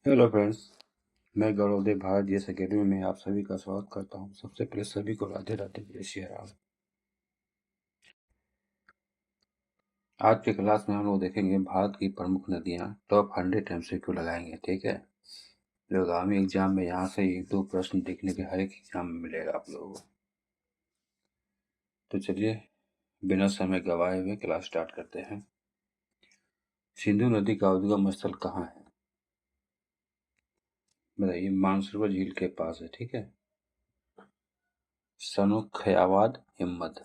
Hello friends, मैं गौरवदेव Bharat GS academy में आप सभी का स्वागत करता हूं। सबसे पहले सभी को राधे राधे, जय श्री राम। आज के क्लास में हम लोग देखेंगे भारत की प्रमुख नदियां। टॉप 100 एमसीक्यू लगाएंगे, ठीक है। जो आगामी एग्जाम में यहाँ से 1-2 प्रश्न देखने के हर एक एग्जाम में मिलेगा आप लोगों को। तो चलिए बिना समय गवाए हुए क्लास स्टार्ट करते हैं। सिंधु नदी का उद्गम स्थल कहाँ है? बताइए। मानसरोवर झील के पास है, ठीक है। सनुखयावाद, हिम्मत।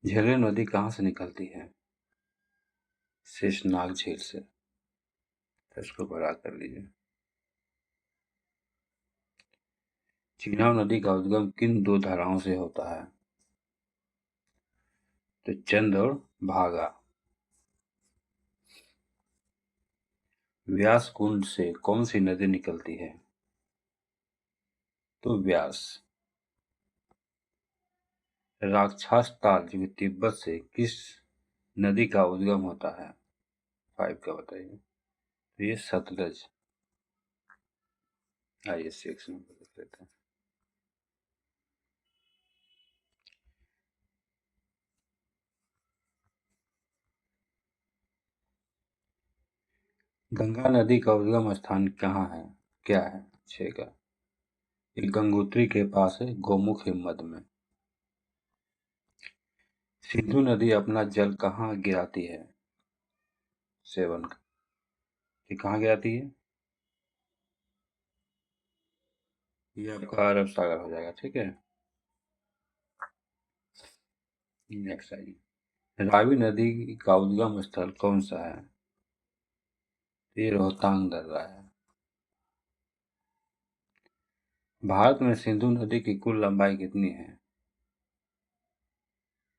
झेलम नदी कहाँ से निकलती है? शेषनाग झील से। तो इसको बड़ा कर लीजिए। चीनाब नदी का उद्गम किन दो धाराओं से होता है? तो चंद और भागा। व्यास कुंड से कौन सी नदी निकलती है? तो व्यास। राक्षस ताल जो कि तिब्बत से किस नदी का उद्गम होता है? 5 का बताइए। तो ये सतलज। आइए 6 नंबर देख लेते हैं। गंगा नदी का उद्गम स्थान कहाँ है? क्या है? 6 का। ये गंगोत्री के पास है, गोमुख हिम्मत में। सिंधु नदी अपना जल कहाँ गिराती है? 7 का। ये कहाँ गिराती है? ये आपका अरब सागर हो जाएगा, ठीक है। नेक्स्ट आइए। रावी नदी का उद्गम स्थल कौन सा है? ये रोहतांग दर्रा है। भारत में सिंधु नदी की कुल लंबाई कितनी है?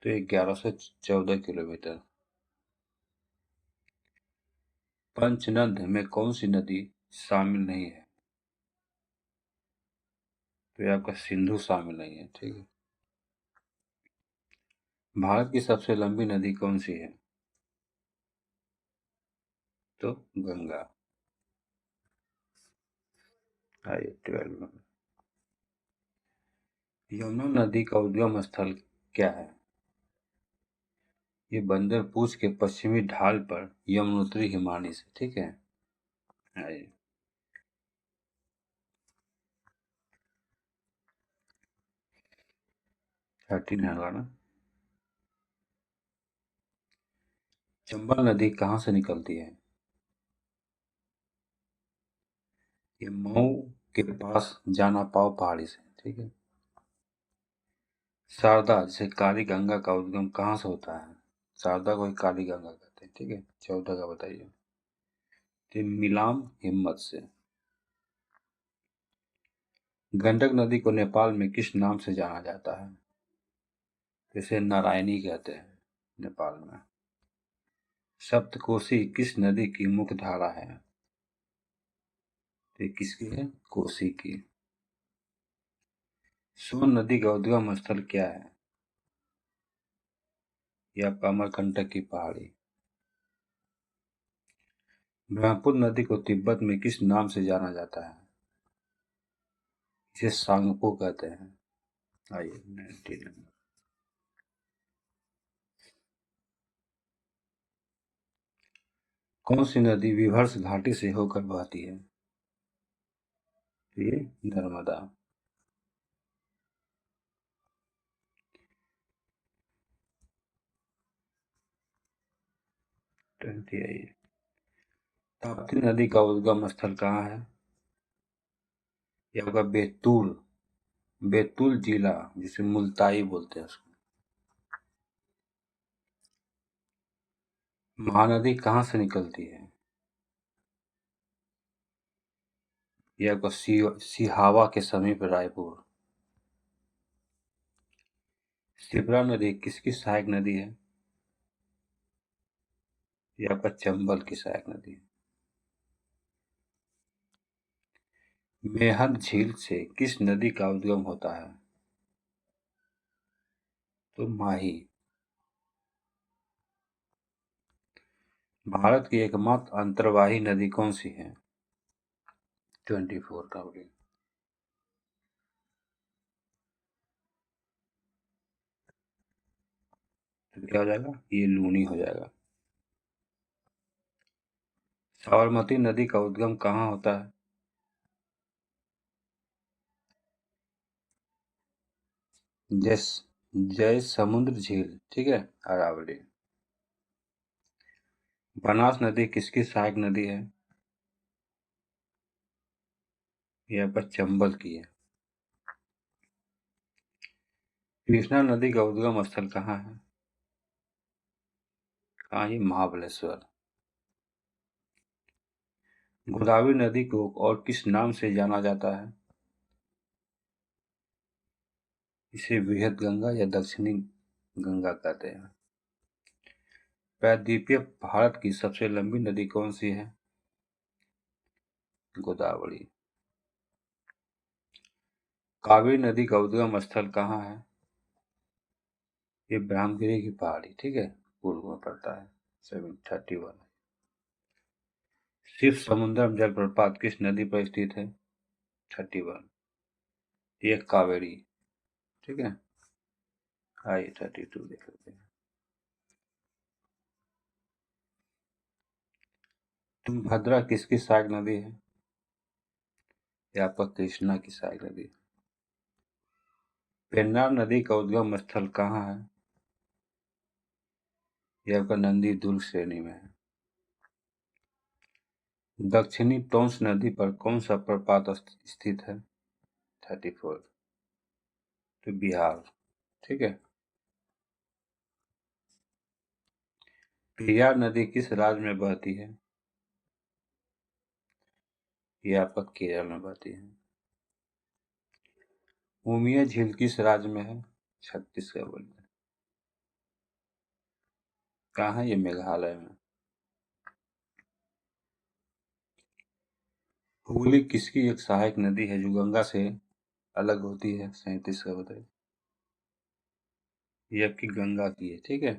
तो ये 1114 किलोमीटर। पंचनद में कौन सी नदी शामिल नहीं है? तो ये आपका सिंधु शामिल नहीं है, ठीक है। भारत की सबसे लंबी नदी कौन सी है? तो गंगा। आइए 12 में। यमुना नदी का उद्गम स्थल क्या है? ये बंदर पूंछ के पश्चिमी ढाल पर यमुनोत्री हिमानी से, ठीक है। आइए। 13 होगा ना। चंबल नदी कहाँ से निकलती है? ये मऊ के पास जाना पाव पहाड़ी से, ठीक है। शारदा जिसे काली गंगा का उद्गम कहाँ से होता है? शारदा को ही काली गंगा कहते हैं, ठीक है। 14 का बताइए। तो मिलाम हिम्मत से। गंडक नदी को नेपाल में किस नाम से जाना जाता है? इसे नारायणी कहते हैं नेपाल में। सप्तकोशी किस नदी की मुख्य धारा है? ये किसकी है? कोसी की। सोन नदी का उद्गम स्थल क्या है? यह आपका अमरकंटक की पहाड़ी। ब्रह्मपुत्र नदी को तिब्बत में किस नाम से जाना जाता है? इसे सांगपो कहते हैं। आइए 19 नंबर। कौन सी नदी विभर्स घाटी से होकर बहती है? ये नर्मदा। ताप्ती नदी का उद्गम स्थल कहाँ है? ये होगा बैतूल। बैतूल जिला, जिसे मुल्ताई बोलते हैं उसको। महानदी कहाँ से निकलती है? ये आपका सिहावा के समीप रायपुर। शिप्रा नदी किसकी सहायक नदी है? ये आपका चंबल की सहायक नदी है। मेहर झील से किस नदी का उद्गम होता है? तो माही। भारत की एकमात्र अंतर्वाही नदी कौन सी है? 24 कावड़ी। तो क्या हो जाएगा? ये लूनी हो जाएगा। साबरमती नदी का उद्गम कहाँ होता है? जैस जय समुद्र झील, ठीक है, अरावली। बनास नदी किसकी सहायक नदी है? यह पर चंबल की है। कृष्णा नदी का उद्गम स्थल कहाँ है? कहाँ? ये महाबलेश्वर। गोदावरी नदी को और किस नाम से जाना जाता है? इसे बृहद गंगा या दक्षिणी गंगा कहते हैं। प्रायद्वीपीय भारत की सबसे लंबी नदी कौन सी है? गोदावरी। कावेरी नदी का उद्गम स्थल कहाँ है? ये ब्रह्मगिरी की पहाड़ी, ठीक है, पूर्व में पड़ता है। 731। शिव समुद्रम जलप्रपात किस नदी पर स्थित है? 31। ये कावेरी, ठीक है। आइए 32 देख लेते हैं। तुंगभद्रा किसकी सहायक नदी है? ये आपका कृष्णा की सहायक नदी। पेन्नार नदी का उद्गम स्थल कहाँ है? यह आपका नंदी दुर्ग श्रेणी में है। दक्षिणी टोंस नदी पर कौन सा प्रपात स्थित है? 34। तो बिहार, ठीक है। पेरियार नदी किस राज्य में बहती है? ये आपका केरल में बहती है। उमिया झील किस राज्य में है? छत्तीसगढ़ में। कहाँ है? ये मेघालय में। हुगली किसकी एक सहायक नदी है जो गंगा से अलग होती है? 37 का बताइए। ये आपकी गंगा की है, ठीक है।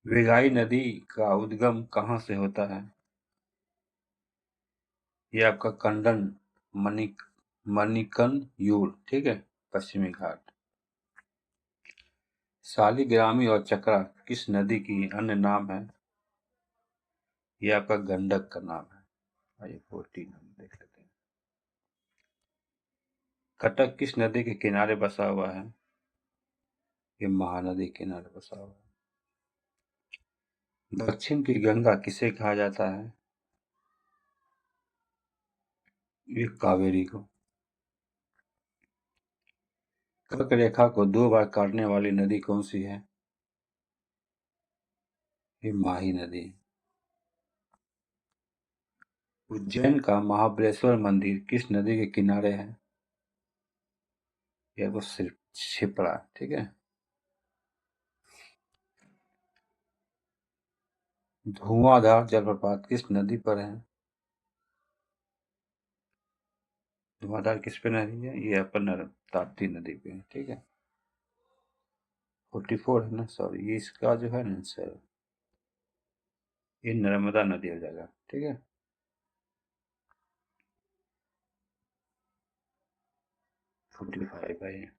वेगाई नदी का उद्गम कहाँ से होता है? ये आपका कंडन मणिकन यूर, ठीक है, पश्चिमी घाट। शालिग्रामी और चक्रा किस नदी की अन्य नाम है? ये आपका गंडक का नाम है। आइए 14 हम देख लेते हैं। कटक किस नदी के किनारे बसा हुआ है? ये महानदी के किनारे बसा हुआ है। दक्षिण की गंगा किसे कहा जाता है? ये कावेरी को। कर्क रेखा को 2 बार काटने वाली नदी कौन सी है? ये माही नदी। उज्जैन का महाबलेश्वर मंदिर किस नदी के किनारे है? ये वो सिर्फ छिपरा, ठीक है। धुआंधार जलप्रपात किस नदी पर है? धुआंधार किस पे नदी है? ये अपन ताप्ती नदी पे है, ठीक है। 44 है ना, सॉरी, ये इसका जो है ना सर, ये नर्मदा नदी हो जाएगा, ठीक है। 45 है।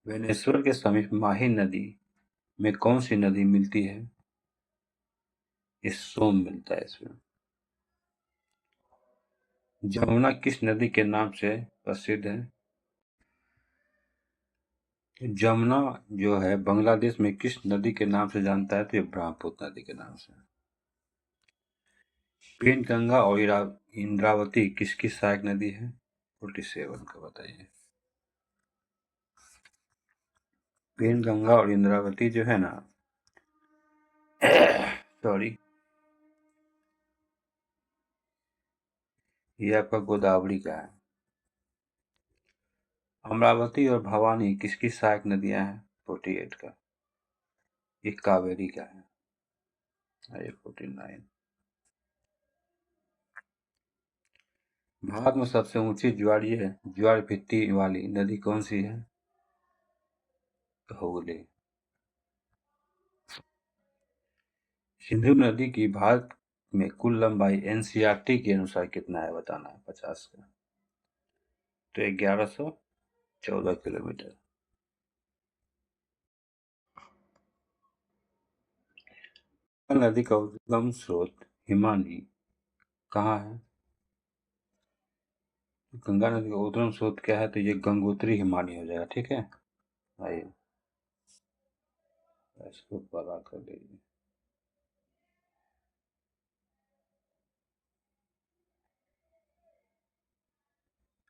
वेनेश्वर के समीप माही नदी में कौन सी नदी मिलती है? ये सोम मिलता है इसमें। जमुना किस नदी के नाम से प्रसिद्ध है? जमुना जो है बांग्लादेश में किस नदी के नाम से जानता है? तो ये ब्रह्मपुत्र नदी के नाम से। पेनगंगा और इंद्रावती किसकी सहायक नदी है? 47 का बताइए। पेनगंगा और इंद्रावती जो है ना सॉरी, ये आपका गोदावरी का है। अमरावती और भवानी किसकी सहायक नदियां हैं? 48 का। ये कावेरी का है। ये 49। भारत में सबसे ऊंची ज्वार भित्ति वाली नदी कौन सी है? हुगली। सिंधु नदी की भारत में कुल लंबाई एनसीईआरटी के अनुसार कितना है बताना है 50 का। तो 1114 किलोमीटर। गंगा नदी का उद्गम स्रोत हिमानी कहाँ है? गंगा नदी का उद्गम स्रोत क्या है? तो ये गंगोत्री हिमानी हो जाएगा। ठीक है, आइए इसको बड़ा कर दीजिए।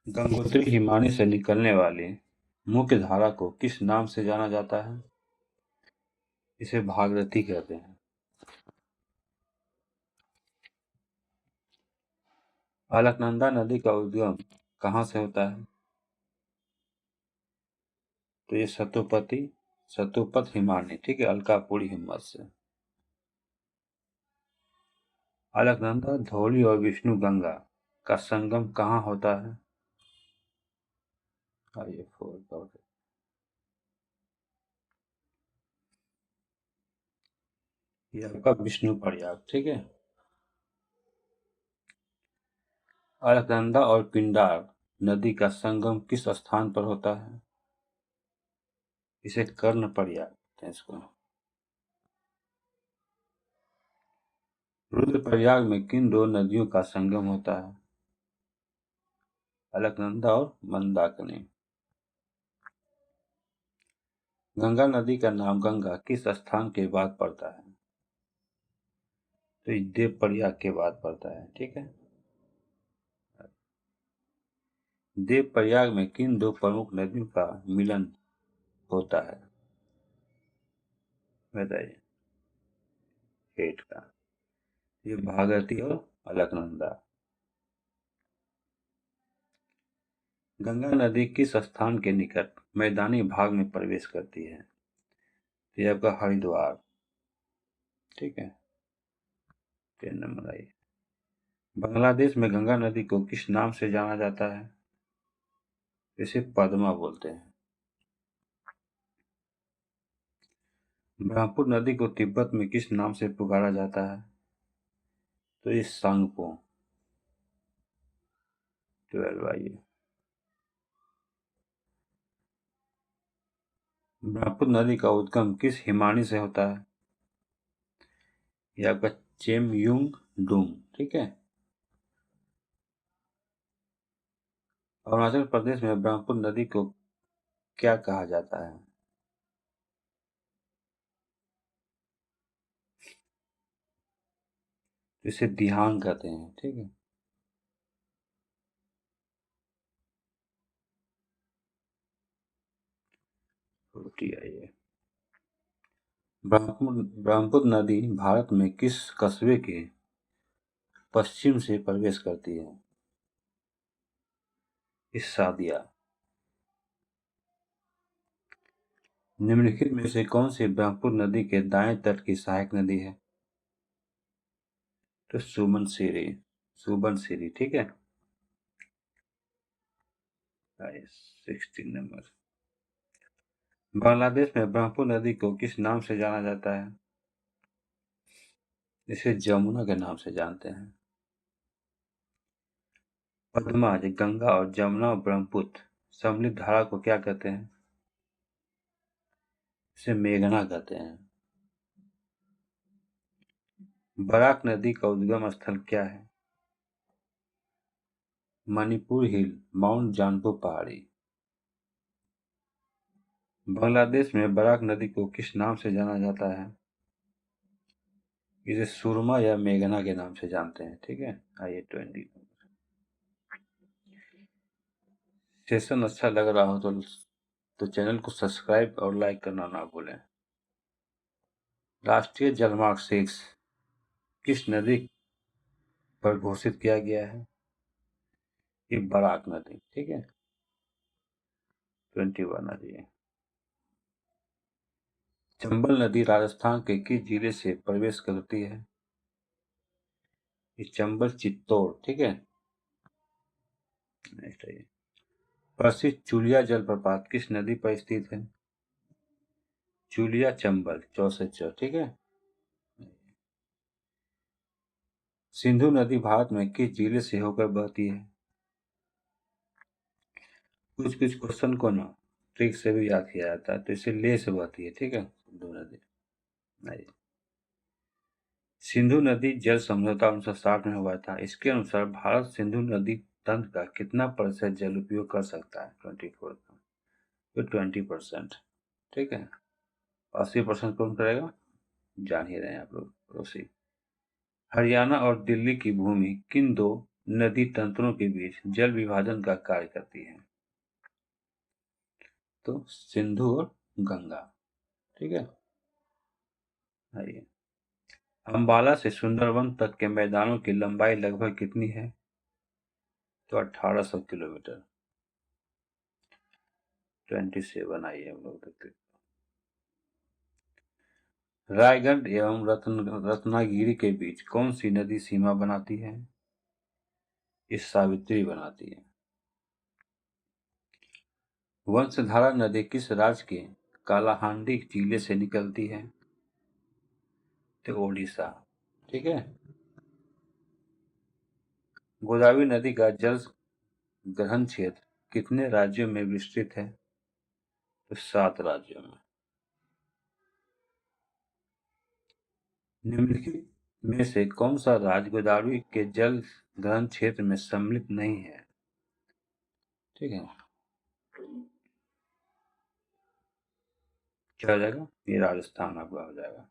गंगोत्री हिमानी से निकलने वाली मुख्य धारा को किस नाम से जाना जाता है? इसे भागीरथी कहते हैं। अलकनंदा नदी का उद्गम कहाँ से होता है? तो ये सतोपत हिमानी, ठीक है, अलकापुरी हिम्मत से। अलकनंदा धौली और विष्णु गंगा का संगम कहाँ होता है? आइए ये आपका विष्णु प्रयाग। ठीक है। अलकनंदा और पिंडार नदी का संगम किस स्थान पर होता है? इसे कर्ण प्रयाग कहते हैं इसको। रुद्रप्रयाग में किन दो नदियों का संगम होता है? अलकनंदा और मंदाकिनी। गंगा नदी का नाम गंगा किस स्थान के बाद पड़ता है? तो ये देवप्रयाग के बाद पड़ता है। ठीक है। देवप्रयाग में किन दो प्रमुख नदियों का मिलन होता है? बताइए। हेठ का। ये भागीरथी और अलकनंदा। गंगा नदी किस स्थान के निकट मैदानी भाग में प्रवेश करती है? ये आपका हरिद्वार। ठीक है। 3 नंबर आई। बांग्लादेश में गंगा नदी को किस नाम से जाना जाता है? इसे पद्मा बोलते हैं। ब्रह्मपुत्र नदी को तिब्बत में किस नाम से पुकारा जाता है? तो ये सांगपो। 12 आइए। ब्रह्मपुत्र नदी का उद्गम किस हिमानी से होता है? ये आपका चेमयुंग डूंग। ठीक है। अरुणाचल प्रदेश में ब्रह्मपुत्र नदी को क्या कहा जाता है? इसे दिहांग कहते हैं। ठीक है। रोटी आई है। ब्रह्मपुत्र नदी भारत में किस कस्बे के पश्चिम से प्रवेश करती है? इस सादिया। निम्नलिखित में से कौन सी ब्रह्मपुत्र नदी के दाएं तट की सहायक नदी है? तो सुबनसिरी। ठीक है। 16 नंबर। बांग्लादेश में ब्रह्मपुत्र नदी को किस नाम से जाना जाता है? इसे जमुना के नाम से जानते हैं। पद्मा, गंगा और जमुना और ब्रह्मपुत्र सम्मिलित धारा को क्या कहते हैं? इसे मेघना कहते हैं। बराक नदी का उद्गम स्थल क्या है? मणिपुर हिल, माउंट जानपो पहाड़ी। बांग्लादेश में बराक नदी को किस नाम से जाना जाता है? इसे सुरमा या मेघना के नाम से जानते हैं। ठीक है। आइए 20। सेशन अच्छा लग रहा हो तो चैनल को सब्सक्राइब और लाइक करना ना भूलें। राष्ट्रीय जलमार्ग 6 किस नदी पर घोषित किया गया है? ये बराक नदी। ठीक है। 21 आ जाइए। चंबल नदी राजस्थान के किस जिले से प्रवेश करती है? ये चंबल चित्तौड़। ठीक है। नेक्स्ट आइए। प्रसिद्ध चुलिया जलप्रपात किस नदी पर स्थित है? चुलिया चंबल 64। ठीक है। सिंधु नदी भारत में किस जिले से होकर बहती है? कुछ कुछ क्वेश्चन को ना ट्रिक से भी याद किया जाता है, तो इसे ले से बहती है, ठीक है, सिंधु नदी। नहीं, सिंधु नदी जल समझौता 1960 में हुआ था। इसके अनुसार भारत सिंधु नदी तंत्र का कितना प्रतिशत जल उपयोग कर सकता है? 24 का, तो 20%, ठीक है। 80% कौन करेगा, जान ही रहे हैं आप लोग, पड़ोसी। हरियाणा और दिल्ली की भूमि किन दो नदी तंत्रों के बीच जल विभाजन का कार्य करती है? तो सिंधु और गंगा, ठीक है। आइए, अंबाला से सुंदरवन तक के मैदानों की लंबाई लगभग कितनी है? तो 1800 किलोमीटर, 27। आइए हम लोग देखते हैं। रायगढ़ एवं रत्नागिरी के बीच कौन सी नदी सीमा बनाती है? इस सावित्री बनाती है। वंशधारा नदी किस राज्य के कालाहांडी जिले से निकलती है? तो ओडिशा, ठीक है। गोदावरी नदी का जल ग्रहण क्षेत्र कितने राज्यों में विस्तृत है? तो 7 राज्यों में। निम्नलिखित में से कौन सा राज्य गोदावरी के जल ग्रहण क्षेत्र में सम्मिलित नहीं है? ठीक है, क्या हो जाएगा? ये राजस्थान आपका हो जाएगा।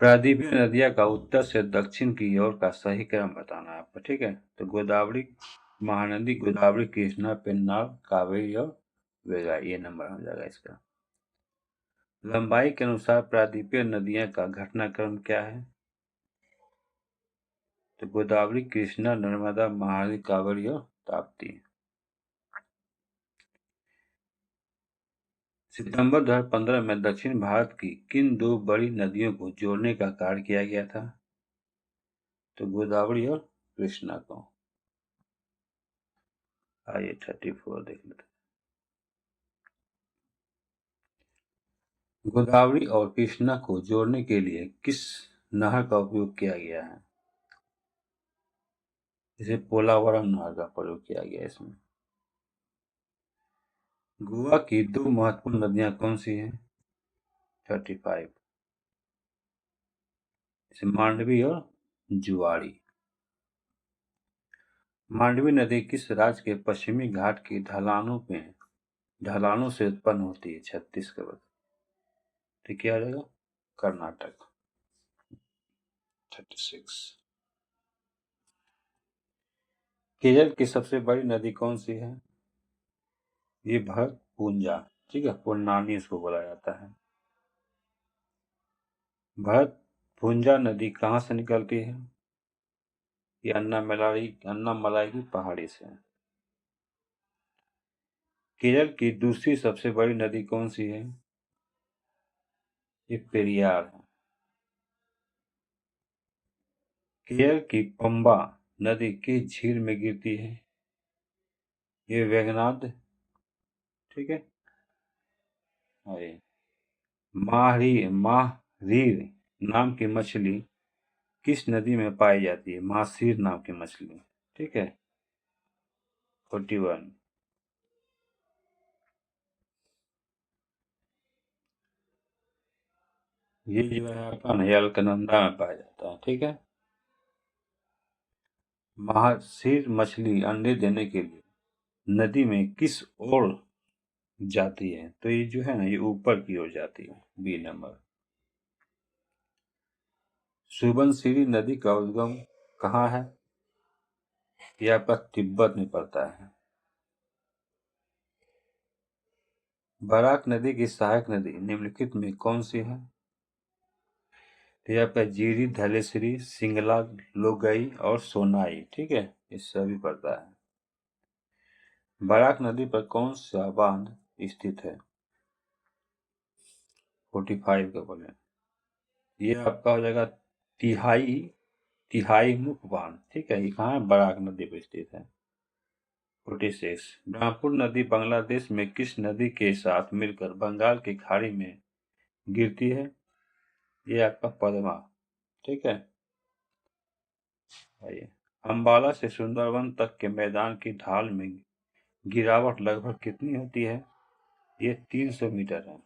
प्रायद्वीपीय नदियों का उत्तर से दक्षिण की ओर का सही क्रम बताना है आपको, ठीक है। तो गोदावरी, महानदी, गोदावरी, कृष्णा, पेन्नार, कावेरी और वेगाई, ये नंबर हो जाएगा इसका। लंबाई के अनुसार प्रायद्वीपीय नदियों का घटनाक्रम क्या है? तो गोदावरी, कृष्णा, नर्मदा, महानदी, कावेरी और ताप्ती। सितंबर 2015 में दक्षिण भारत की किन दो बड़ी नदियों को जोड़ने का कार्य किया गया था? तो गोदावरी और कृष्णा को। आइए 34 देख लेते हैं। गोदावरी और कृष्णा को जोड़ने के लिए किस नहर का उपयोग किया गया है? इसे पोलावरम नहर का प्रयोग किया गया है इसमें। गोवा की दो महत्वपूर्ण नदियां कौन सी हैं? 35, इसे मांडवी और जुआड़ी। मांडवी नदी किस राज्य के पश्चिमी घाट की ढलानों से उत्पन्न होती है? छत्तीसगढ़। तो क्या आ जाएगा? कर्नाटक, 36। केरल की सबसे बड़ी नदी कौन सी है? ये भरतपुंजा, ठीक है, पुन्नानी इसको बोला जाता है। भरतपुंजा नदी कहाँ से निकलती है? ये अन्नामलाई की पहाड़ी से। केरल की दूसरी सबसे बड़ी नदी कौन सी है? ये पेरियार है। केरल की पंबा नदी किस झील में गिरती है? ये वेगनाड, ठीक है। अरे, माहरीर नाम की मछली किस नदी में पाई जाती है? मासीर नाम की मछली, ठीक है। 41। ये जो है आपका ना, ये अलकनंदा में पाया जाता है, ठीक है। महासीर मछली अंडे देने के लिए नदी में किस ओर जाती है? तो ये जो है ना, ये ऊपर की ओर जाती है, बी नंबर। सुबनसिरी नदी का उद्गम कहाँ है? ये आपका तिब्बत में पड़ता है। बराक नदी की सहायक नदी निम्नलिखित में कौन सी है? तो ये आपका जीरी, धलेश्वरी, सिंगला, लोगई और सोनाई, ठीक है, ये सभी पड़ता है। बराक नदी पर कौन सा बांध स्थित है? 45 का बोले। ये आपका हो जाएगा तिहाई तिहाई मुख बांध, ठीक है। ये कहाँ है? बराक नदी पर स्थित है। 46। ब्रह्मपुत्र नदी बांग्लादेश में किस नदी के साथ मिलकर बंगाल की खाड़ी में गिरती है? ये आपका पद्मा, ठीक है। आइए, अम्बाला से सुंदरवन तक के मैदान की ढाल में गिरावट लगभग कितनी होती है? ये 300 मीटर है।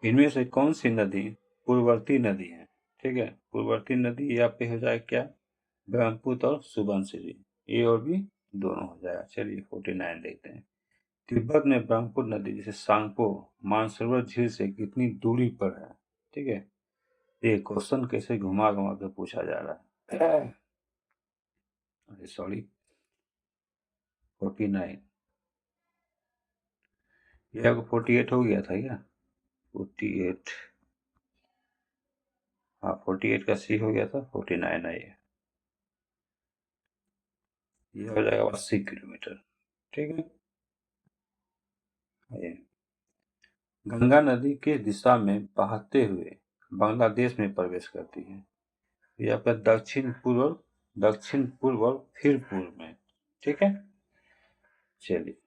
इनमें से कौन सी नदी पूर्ववर्ती नदी है? ठीक है, पूर्ववर्ती नदी ये आपके हो जाए क्या? ब्रह्मपुत्र और सुबनसिरी, ए और बी दोनों हो जाएगा। चलिए 49 देखते हैं। तिब्बत में ब्रह्मपुत्र नदी जैसे सांगपो मानसरोवर झील से कितनी दूरी पर है? ठीक है, ये क्वेश्चन कैसे घुमा घुमा के पूछा जा रहा है। अरे सॉरी, 49, ये आपको 48 हो गया था क्या? 48, हाँ 48 का सी हो गया था, 49 है ये हो जाएगा 80 किलोमीटर, ठीक है। ये गंगा नदी किस दिशा में बहते हुए बांग्लादेश में प्रवेश करती है? ये आपका दक्षिण पूर्व और फिर पूर्व में, ठीक है। चलिए